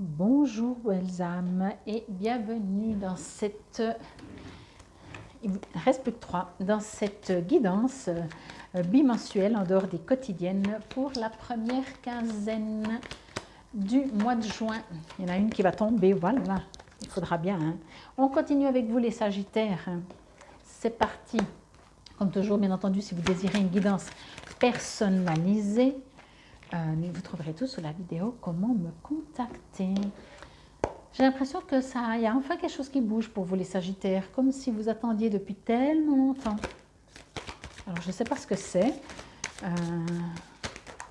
Bonjour belles âmes et bienvenue dans cette, il reste plus que 3, dans cette guidance bimensuelle en dehors des quotidiennes pour la première quinzaine du mois de juin. Il y en a une qui va tomber, voilà, il faudra bien. Hein. On continue avec vous les Sagittaires. C'est parti. Comme toujours, bien entendu, si vous désirez une guidance personnalisée, vous trouverez tout sous la vidéo comment me contacter. J'ai l'impression que il y a enfin quelque chose qui bouge pour vous les Sagittaires, comme si vous attendiez depuis tellement longtemps. Alors je ne sais pas ce que c'est.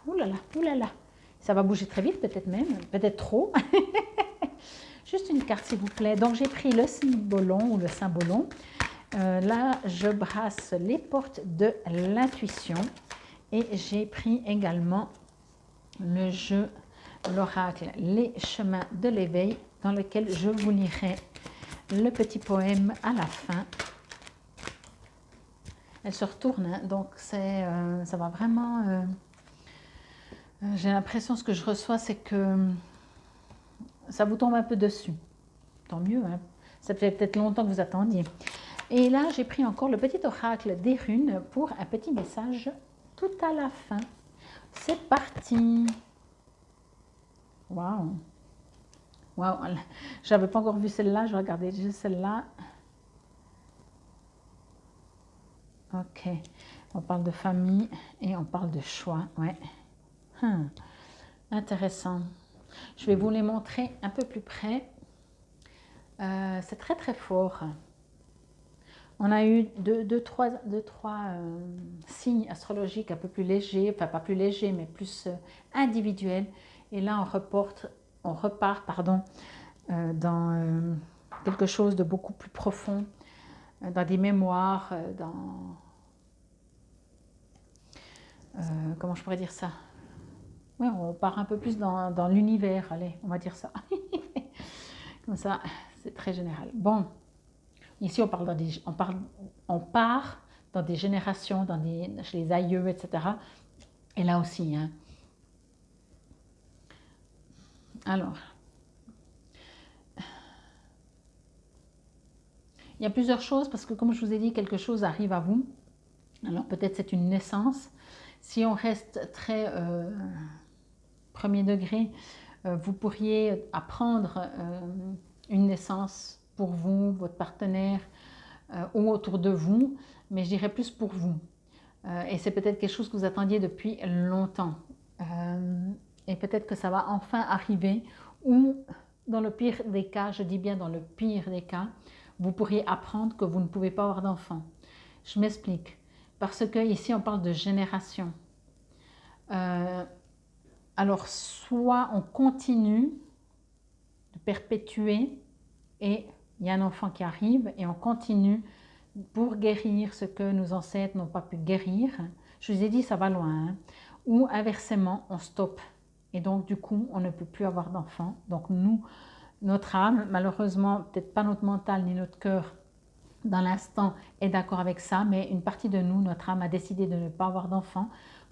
Oulala, ça va bouger très vite peut-être même, peut-être trop. Juste une carte s'il vous plaît. Donc j'ai pris le cymbolon ou le symbolon. Là je brasse les portes de l'intuition et j'ai pris également le jeu, l'oracle, les chemins de l'éveil, dans lequel je vous lirai le petit poème à la fin. Elle se retourne, hein, donc ça va vraiment... j'ai l'impression, ce que je reçois, c'est que ça vous tombe un peu dessus. Tant mieux, hein. Ça fait peut-être longtemps que vous attendiez. Et là, j'ai pris encore le petit oracle des runes pour un petit message tout à la fin. C'est parti. Waouh. Waouh. J'avais pas encore vu celle-là, je regardais juste celle-là. Ok. On parle de famille et on parle de choix, ouais. Intéressant. Je vais vous les montrer un peu plus près. C'est très très fort. On a eu deux, trois signes astrologiques un peu plus légers, enfin pas plus légers, mais plus individuels. Et là, on repart, dans quelque chose de beaucoup plus profond, dans des mémoires, comment je pourrais dire ça? Oui, on part un peu plus dans l'univers, allez, on va dire ça. Comme ça, c'est très général. Bon, ici on part dans des générations, chez les aïeux, etc. Et là aussi, hein. Alors, il y a plusieurs choses parce que comme je vous ai dit, quelque chose arrive à vous. Alors peut-être c'est une naissance. Si on reste très premier degré, vous pourriez apprendre une naissance pour vous, votre partenaire ou autour de vous, mais je dirais plus pour vous. Et c'est peut-être quelque chose que vous attendiez depuis longtemps. Et peut-être que ça va enfin arriver, ou dans le pire des cas, je dis bien dans le pire des cas, vous pourriez apprendre que vous ne pouvez pas avoir d'enfant. Je m'explique. Parce que ici on parle de génération. Alors soit on continue de perpétuer et il y a un enfant qui arrive et on continue pour guérir ce que nos ancêtres n'ont pas pu guérir. Je vous ai dit, ça va loin. Hein. Ou inversement, on stoppe. Et donc, du coup, on ne peut plus avoir d'enfants. Donc, nous, notre âme, malheureusement, peut-être pas notre mental ni notre cœur, dans l'instant, est d'accord avec ça, mais une partie de nous, notre âme, a décidé de ne pas avoir d'enfants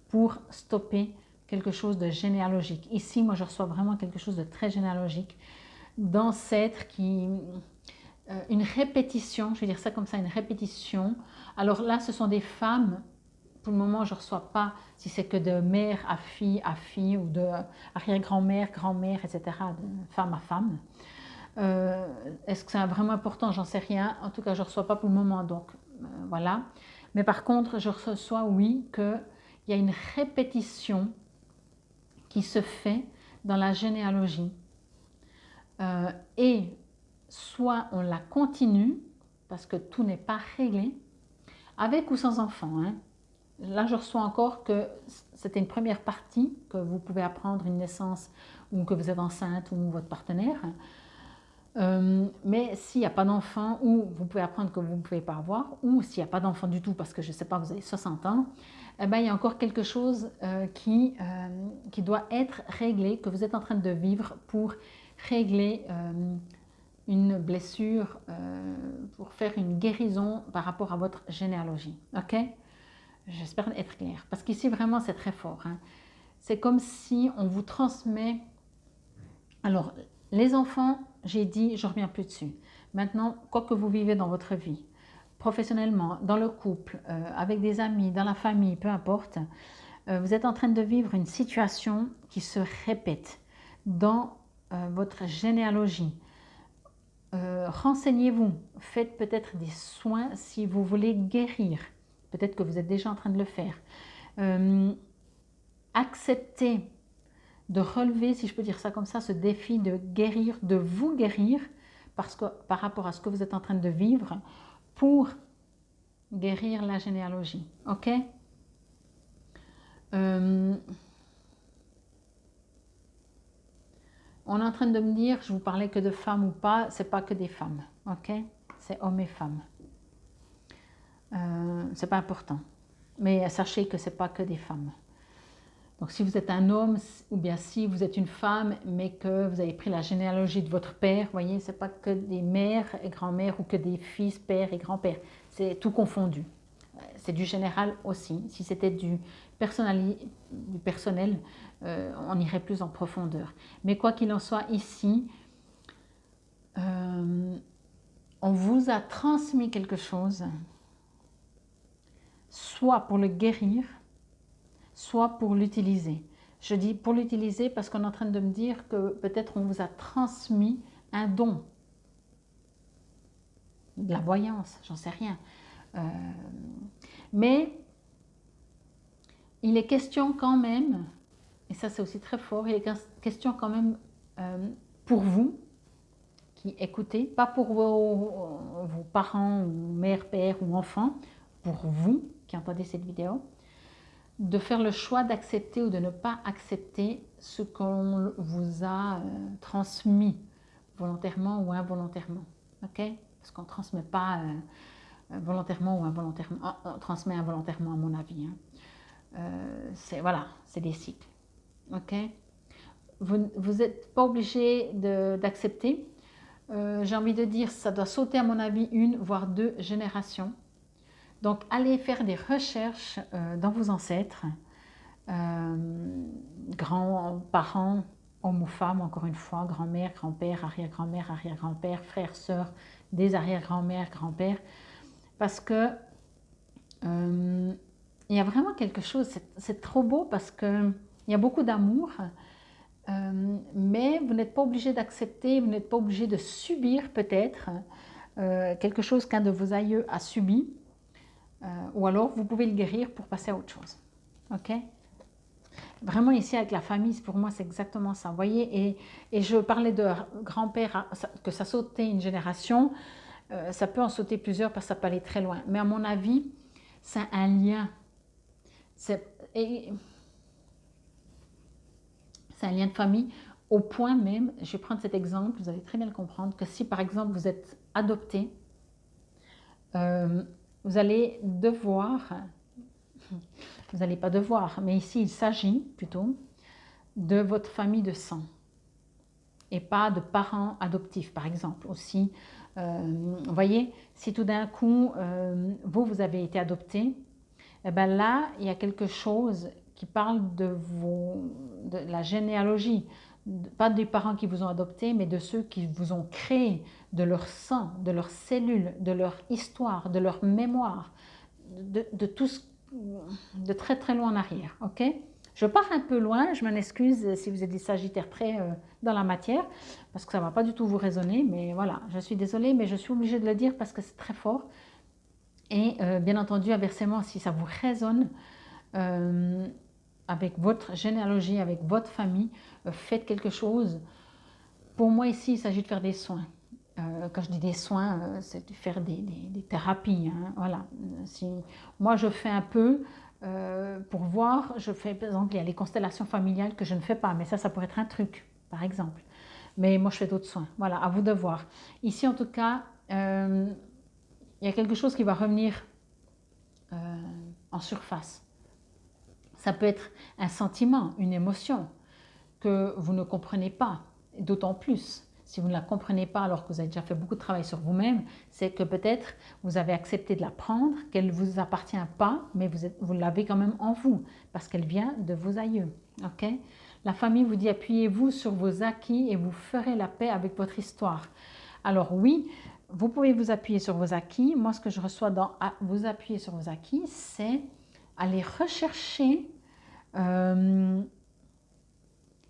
pour stopper quelque chose de généalogique. Ici, moi, je reçois vraiment quelque chose de très généalogique, d'ancêtres qui... une répétition, je vais dire ça comme ça, une répétition. Alors là, ce sont des femmes. Pour le moment, je ne reçois pas si c'est que de mère à fille ou de arrière-grand-mère, grand-mère, etc., de femme à femme. Est-ce que c'est vraiment important? J'en sais rien. En tout cas, je ne reçois pas pour le moment, donc voilà. Mais par contre, je reçois, oui, qu'il y a une répétition qui se fait dans la généalogie. Et soit on la continue, parce que tout n'est pas réglé, avec ou sans enfant. Hein. Là, je reçois encore que c'était une première partie, que vous pouvez apprendre une naissance ou que vous êtes enceinte ou votre partenaire. Mais s'il n'y a pas d'enfant, ou vous pouvez apprendre que vous ne pouvez pas avoir, ou s'il n'y a pas d'enfant du tout, parce que je ne sais pas, vous avez 60 ans, eh ben, il y a encore quelque chose qui doit être réglé, que vous êtes en train de vivre pour régler une blessure, pour faire une guérison par rapport à votre généalogie. Ok? J'espère être claire. Parce qu'ici, vraiment, c'est très fort. Hein. C'est comme si on vous transmet... Alors, Les enfants, j'ai dit, je ne reviens plus dessus. Maintenant, quoi que vous vivez dans votre vie, professionnellement, dans le couple, avec des amis, dans la famille, peu importe, vous êtes en train de vivre une situation qui se répète dans votre généalogie. Renseignez-vous, faites peut-être des soins si vous voulez guérir. Peut-être que vous êtes déjà en train de le faire. Acceptez de relever, si je peux dire ça comme ça, ce défi de guérir, de vous guérir, parce que par rapport à ce que vous êtes en train de vivre, pour guérir la généalogie. Ok? On est en train de me dire, je vous parlais que de femmes ou pas, c'est pas que des femmes. Ok? C'est hommes et femmes. C'est pas important. Mais sachez que c'est pas que des femmes. Donc si vous êtes un homme, ou bien si vous êtes une femme, mais que vous avez pris la généalogie de votre père, vous voyez, c'est pas que des mères et grand-mères ou que des fils, pères et grands-pères. C'est tout confondu. C'est du général aussi. Si c'était du personnel, on irait plus en profondeur. Mais quoi qu'il en soit, ici, on vous a transmis quelque chose, soit pour le guérir, soit pour l'utiliser. Je dis pour l'utiliser parce qu'on est en train de me dire que peut-être on vous a transmis un don, de la voyance, j'en sais rien. Mais il est question quand même, et ça c'est aussi très fort, il est question quand même pour vous qui écoutez, pas pour vos parents, ou mères, pères ou enfants, pour vous qui entendez cette vidéo, de faire le choix d'accepter ou de ne pas accepter ce qu'on vous a transmis, volontairement ou involontairement. Ok? Parce qu'on ne transmet pas volontairement ou involontairement, on transmet involontairement à mon avis. Voilà, c'est des cycles. Ok? Vous n'êtes pas obligé d'accepter. J'ai envie de dire, ça doit sauter à mon avis une, voire 2 générations. Donc, allez faire des recherches dans vos ancêtres, grands-parents, hommes ou femmes, encore une fois, grand-mère, grand-père, arrière-grand-mère, arrière-grand-père, frères, sœurs, des arrière-grand-mères, grand-pères, parce que il y a vraiment quelque chose, c'est trop beau parce qu'il y a beaucoup d'amour, mais vous n'êtes pas obligé d'accepter, vous n'êtes pas obligé de subir peut-être quelque chose qu'un de vos aïeux a subi, ou alors vous pouvez le guérir pour passer à autre chose. Ok? Vraiment ici avec la famille, pour moi c'est exactement ça. Vous voyez, et je parlais de grand-père, que ça sautait une génération, ça peut en sauter plusieurs parce que ça peut aller très loin. Mais à mon avis, c'est un lien. C'est un lien de famille au point même, je vais prendre cet exemple, vous allez très bien le comprendre, que si par exemple vous êtes adopté, vous allez devoir, vous n'allez pas devoir, mais ici il s'agit plutôt de votre famille de sang et pas de parents adoptifs par exemple aussi. Vous voyez, si tout d'un coup vous avez été adopté, et bien là il y a quelque chose qui parle de la généalogie, pas des parents qui vous ont adopté, mais de ceux qui vous ont créé, de leur sang, de leurs cellules, de leur histoire, de leur mémoire, de tout ce, de très très loin en arrière. Ok? Je pars un peu loin, je m'en excuse si vous êtes des sagittaires très dans la matière, parce que ça ne va pas du tout vous résonner, mais voilà, je suis désolée, mais je suis obligée de le dire parce que c'est très fort. Et bien entendu, inversement, si ça vous résonne, avec votre généalogie, avec votre famille, faites quelque chose. Pour moi ici, il s'agit de faire des soins. Quand je dis des soins, c'est de faire des thérapies. Hein, voilà. Si, moi, je fais un peu pour voir, je fais par exemple, il y a les constellations familiales que je ne fais pas, mais ça pourrait être un truc, par exemple. Mais moi, je fais d'autres soins. Voilà, à vous de voir. Ici, en tout cas, il y a quelque chose qui va revenir en surface. Ça peut être un sentiment, une émotion que vous ne comprenez pas, d'autant plus. Si vous ne la comprenez pas alors que vous avez déjà fait beaucoup de travail sur vous-même, c'est que peut-être vous avez accepté de la prendre, qu'elle ne vous appartient pas, mais vous l'avez quand même en vous, parce qu'elle vient de vos aïeux. Okay? La famille vous dit appuyez-vous sur vos acquis et vous ferez la paix avec votre histoire. Alors oui, vous pouvez vous appuyer sur vos acquis. Moi, ce que je reçois dans vous appuyer sur vos acquis, c'est aller rechercher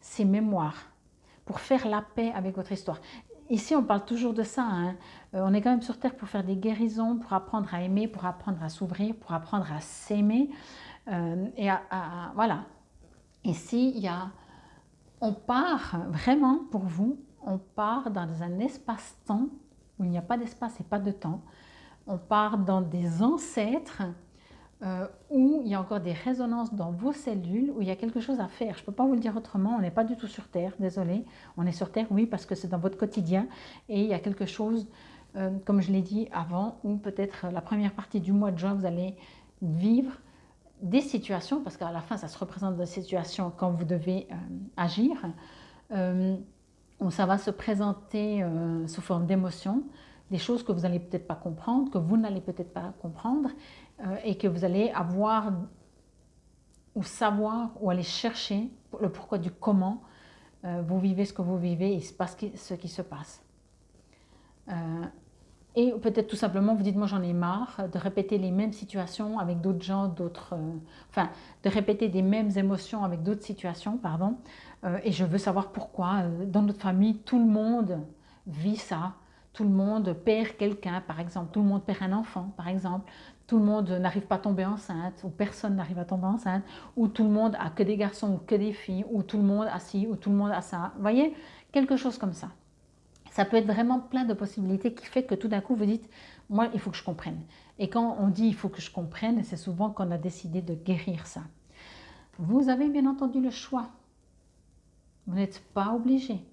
ces mémoires pour faire la paix avec votre histoire. Ici, on parle toujours de ça. Hein. On est quand même sur Terre pour faire des guérisons, pour apprendre à aimer, pour apprendre à s'ouvrir, pour apprendre à s'aimer. Voilà. Ici, on part vraiment pour vous, on part dans un espace-temps où il n'y a pas d'espace et pas de temps. On part dans des ancêtres où il y a encore des résonances dans vos cellules, où il y a quelque chose à faire. Je ne peux pas vous le dire autrement, on n'est pas du tout sur Terre, désolé. On est sur Terre, oui, parce que c'est dans votre quotidien. Et il y a quelque chose, comme je l'ai dit avant, où peut-être la première partie du mois de juin, vous allez vivre des situations, parce qu'à la fin, ça se représente des situations quand vous devez agir, où ça va se présenter sous forme d'émotions, des choses que vous n'allez peut-être pas comprendre, que vous n'allez peut-être pas comprendre, et que vous allez avoir ou savoir ou aller chercher le pourquoi du comment vous vivez ce que vous vivez et il se passe ce qui se passe. Et peut-être tout simplement vous dites moi j'en ai marre de répéter les mêmes situations avec d'autres gens, enfin de répéter des mêmes émotions avec d'autres situations, pardon, et je veux savoir pourquoi dans notre famille tout le monde vit ça, tout le monde perd quelqu'un par exemple, tout le monde perd un enfant par exemple, tout le monde n'arrive pas à tomber enceinte, ou personne n'arrive à tomber enceinte, ou tout le monde a que des garçons ou que des filles, ou tout le monde a ci, ou tout le monde a ça, vous voyez, quelque chose comme ça. Ça peut être vraiment plein de possibilités qui fait que tout d'un coup vous dites « moi il faut que je comprenne ». Et quand on dit « il faut que je comprenne », c'est souvent qu'on a décidé de guérir ça. Vous avez bien entendu le choix. Vous n'êtes pas obligé.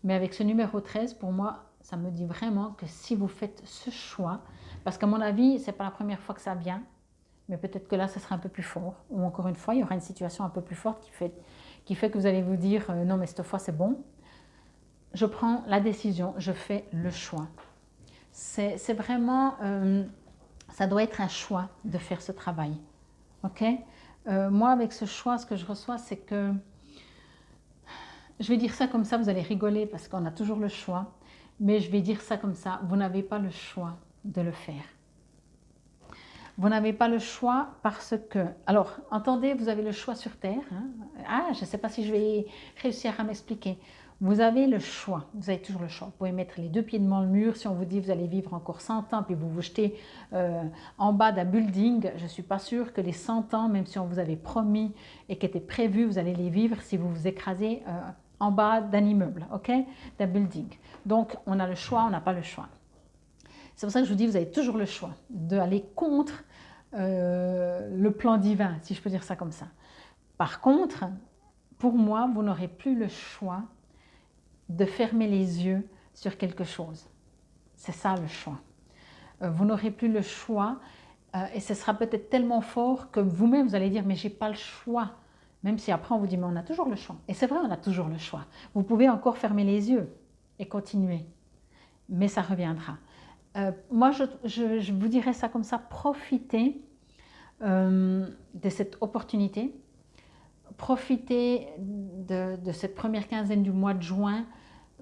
Mais avec ce numéro 13, pour moi, ça me dit vraiment que si vous faites ce choix, parce qu'à mon avis, ce n'est pas la première fois que ça vient, mais peut-être que là, ça sera un peu plus fort. Ou encore une fois, il y aura une situation un peu plus forte qui fait que vous allez vous dire « non mais cette fois c'est bon ». Je prends la décision, je fais le choix. C'est vraiment, ça doit être un choix de faire ce travail. Ok? Moi, avec ce choix, ce que je reçois, c'est que, je vais dire ça comme ça, vous allez rigoler parce qu'on a toujours le choix, mais je vais dire ça comme ça, vous n'avez pas le choix de le faire. Vous n'avez pas le choix parce que, alors, entendez, vous avez le choix sur Terre. Hein? Ah, je ne sais pas si je vais réussir à m'expliquer. Vous avez le choix, vous avez toujours le choix. Vous pouvez mettre les deux pieds devant le mur. Si on vous dit vous allez vivre encore 100 ans, puis vous vous jetez en bas d'un building, je ne suis pas sûre que les 100 ans, même si on vous avait promis et qui était prévu, vous allez les vivre si vous vous écrasez en bas d'un immeuble, ok, d'un building. Donc, on a le choix, on n'a pas le choix. C'est pour ça que je vous dis, vous avez toujours le choix d'aller contre le plan divin, si je peux dire ça comme ça. Par contre, pour moi, vous n'aurez plus le choix de fermer les yeux sur quelque chose. C'est ça le choix. Vous n'aurez plus le choix et ce sera peut-être tellement fort que vous-même vous allez dire mais j'ai pas le choix. Même si après on vous dit mais on a toujours le choix. Et c'est vrai, on a toujours le choix. Vous pouvez encore fermer les yeux et continuer. Mais ça reviendra. Moi, je vous dirais ça comme ça, profitez de cette opportunité. Profitez de cette première quinzaine du mois de juin,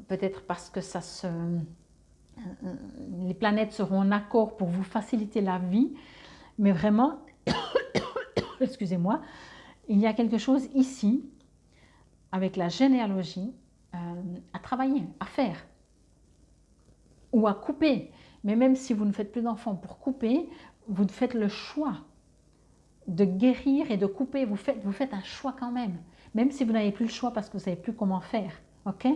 peut-être parce que les planètes seront en accord pour vous faciliter la vie, mais vraiment, excusez-moi, il y a quelque chose ici, avec la généalogie, à travailler, à faire, ou à couper. Mais même si vous ne faites plus d'enfants pour couper, vous faites le choix de guérir et de couper. Vous faites un choix quand même si vous n'avez plus le choix parce que vous ne savez plus comment faire. Ok?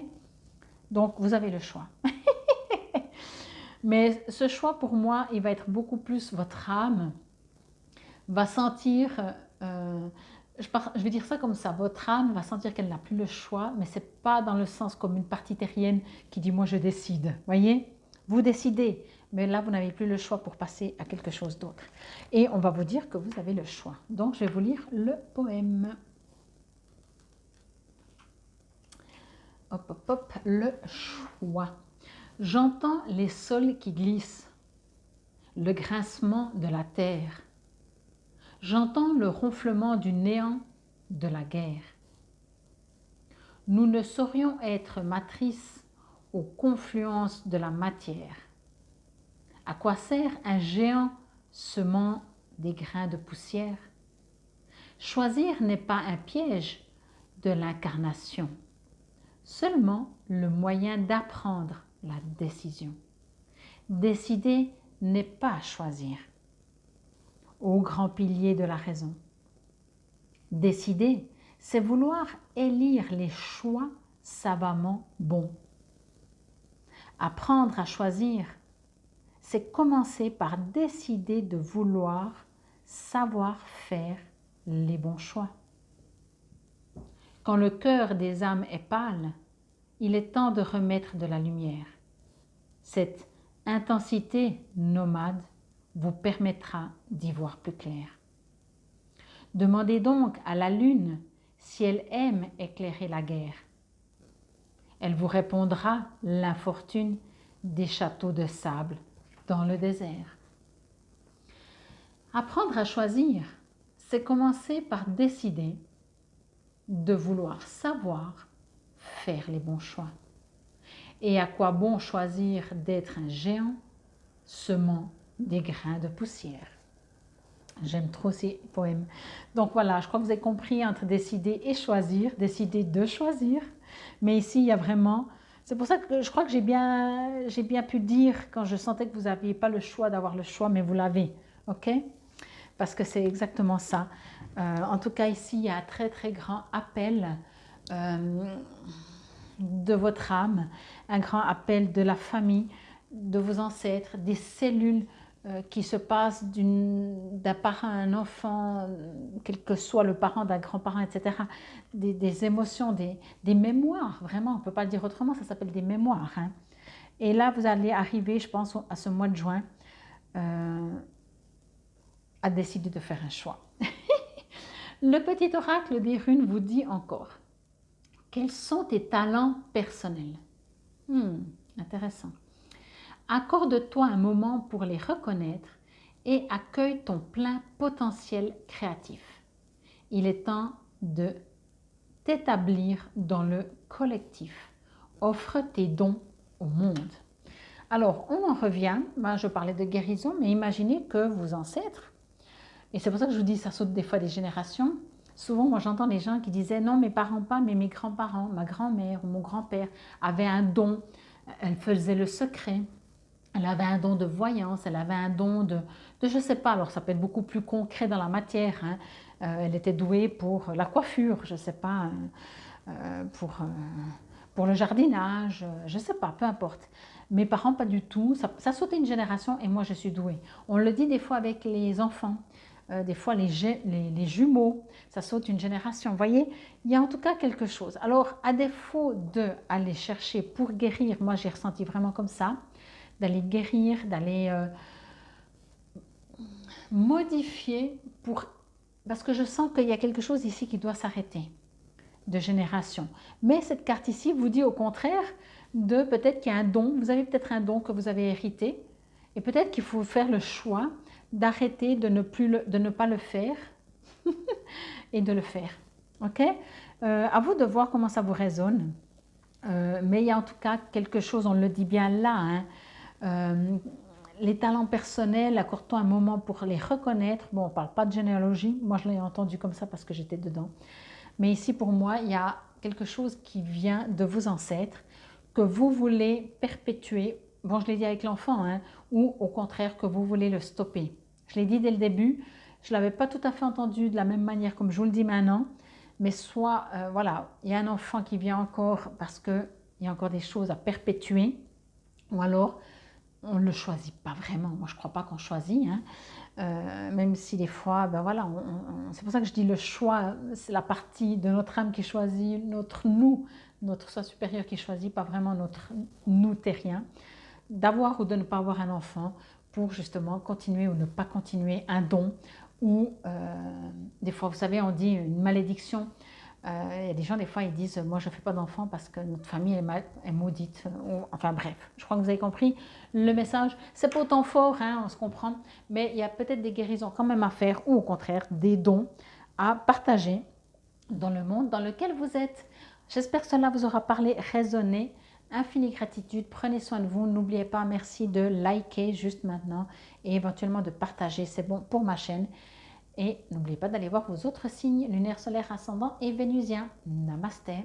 Donc, vous avez le choix. Mais ce choix, pour moi, il va être beaucoup plus votre âme va sentir, je vais dire ça comme ça, votre âme va sentir qu'elle n'a plus le choix, mais ce n'est pas dans le sens comme une partie terrienne qui dit « moi je décide ». Voyez? Vous décidez, mais là vous n'avez plus le choix pour passer à quelque chose d'autre. Et on va vous dire que vous avez le choix. Donc je vais vous lire le poème. Hop, hop, hop, le choix. J'entends les sols qui glissent, le grincement de la terre. J'entends le ronflement du néant de la guerre. Nous ne saurions être matrices aux confluences de la matière. À quoi sert un géant semant des grains de poussière? Choisir n'est pas un piège de l'incarnation, seulement le moyen d'apprendre la décision. Décider n'est pas choisir. Ô grand pilier de la raison. Décider, c'est vouloir élire les choix savamment bons. Apprendre à choisir, c'est commencer par décider de vouloir savoir faire les bons choix. Quand le cœur des âmes est pâle, il est temps de remettre de la lumière. Cette intensité nomade vous permettra d'y voir plus clair. Demandez donc à la lune si elle aime éclairer la guerre. Elle vous répondra l'infortune des châteaux de sable dans le désert. Apprendre à choisir, c'est commencer par décider de vouloir savoir faire les bons choix. Et à quoi bon choisir d'être un géant semant des grains de poussière? J'aime trop ces poèmes. Donc voilà, je crois que vous avez compris entre décider et choisir, décider de choisir. Mais ici, il y a vraiment... C'est pour ça que je crois que j'ai bien pu dire quand je sentais que vous n'aviez pas le choix d'avoir le choix, mais vous l'avez. OK? Parce que c'est exactement ça. En tout cas, ici, il y a un très, très grand appel de votre âme, un grand appel de la famille, de vos ancêtres, des cellules qui se passent d'un parent à un enfant, quel que soit le parent d'un grand-parent, etc. Des émotions, des mémoires, vraiment, on ne peut pas le dire autrement, ça s'appelle des mémoires. Hein. Et là, vous allez arriver, je pense, à ce mois de juin, à décider de faire un choix. Le petit oracle des runes vous dit encore, quels sont tes talents personnels? Intéressant. Accorde-toi un moment pour les reconnaître et accueille ton plein potentiel créatif. Il est temps de t'établir dans le collectif. Offre tes dons au monde. Alors, on en revient, je parlais de guérison, mais imaginez que vos ancêtres, et c'est pour ça que je vous dis, ça saute des fois des générations. Souvent, moi j'entends les gens qui disaient, non, mes parents pas, mais mes grands-parents, ma grand-mère ou mon grand-père avaient un don, elle faisait le secret. Elle avait un don de voyance, elle avait un don de je ne sais pas, alors ça peut être beaucoup plus concret dans la matière. Hein. Elle était douée pour la coiffure, je ne sais pas, pour le jardinage, je ne sais pas, peu importe. Mes parents, pas du tout, ça sautait une génération et moi je suis douée. On le dit des fois avec les enfants, des fois les jumeaux, ça saute une génération. Vous voyez, il y a en tout cas quelque chose. Alors, à défaut d'aller chercher pour guérir, moi j'ai ressenti vraiment comme ça, d'aller guérir, d'aller modifier parce que je sens qu'il y a quelque chose ici qui doit s'arrêter de génération. Mais cette carte ici vous dit au contraire de peut-être qu'il y a un don, vous avez peut-être un don que vous avez hérité et peut-être qu'il faut faire le choix d'arrêter de ne pas le faire et de le faire. Ok? À vous de voir comment ça vous résonne. Mais il y a en tout cas quelque chose, on le dit bien là, hein, les talents personnels, accorde-toi un moment pour les reconnaître. Bon, on ne parle pas de généalogie, moi je l'ai entendu comme ça parce que j'étais dedans. Mais ici pour moi, il y a quelque chose qui vient de vos ancêtres, que vous voulez perpétuer. Bon, je l'ai dit avec l'enfant, hein, ou au contraire que vous voulez le stopper. Je l'ai dit dès le début, je ne l'avais pas tout à fait entendu de la même manière comme je vous le dis maintenant, mais soit, voilà, il y a un enfant qui vient encore parce qu'il y a encore des choses à perpétuer, ou alors on ne le choisit pas vraiment. Moi, je ne crois pas qu'on choisit, hein. Même si des fois, ben voilà, c'est pour ça que je dis le choix, c'est la partie de notre âme qui choisit, notre nous, notre soi supérieur qui choisit, pas vraiment notre nous terrien, d'avoir ou de ne pas avoir un enfant pour justement continuer ou ne pas continuer un don ou des fois, vous savez, on dit une malédiction. Il y a des gens, des fois, ils disent « moi, je ne fais pas d'enfant parce que notre famille est maudite ». Enfin bref, je crois que vous avez compris le message. C'est pas autant fort, hein, on se comprend, mais il y a peut-être des guérisons quand même à faire ou au contraire, des dons à partager dans le monde dans lequel vous êtes. J'espère que cela vous aura parlé, résonné. Infinie gratitude, prenez soin de vous. N'oubliez pas, merci de liker juste maintenant et éventuellement de partager, c'est bon pour ma chaîne. Et n'oubliez pas d'aller voir vos autres signes lunaires, solaires, ascendants et vénusiens. Namasté.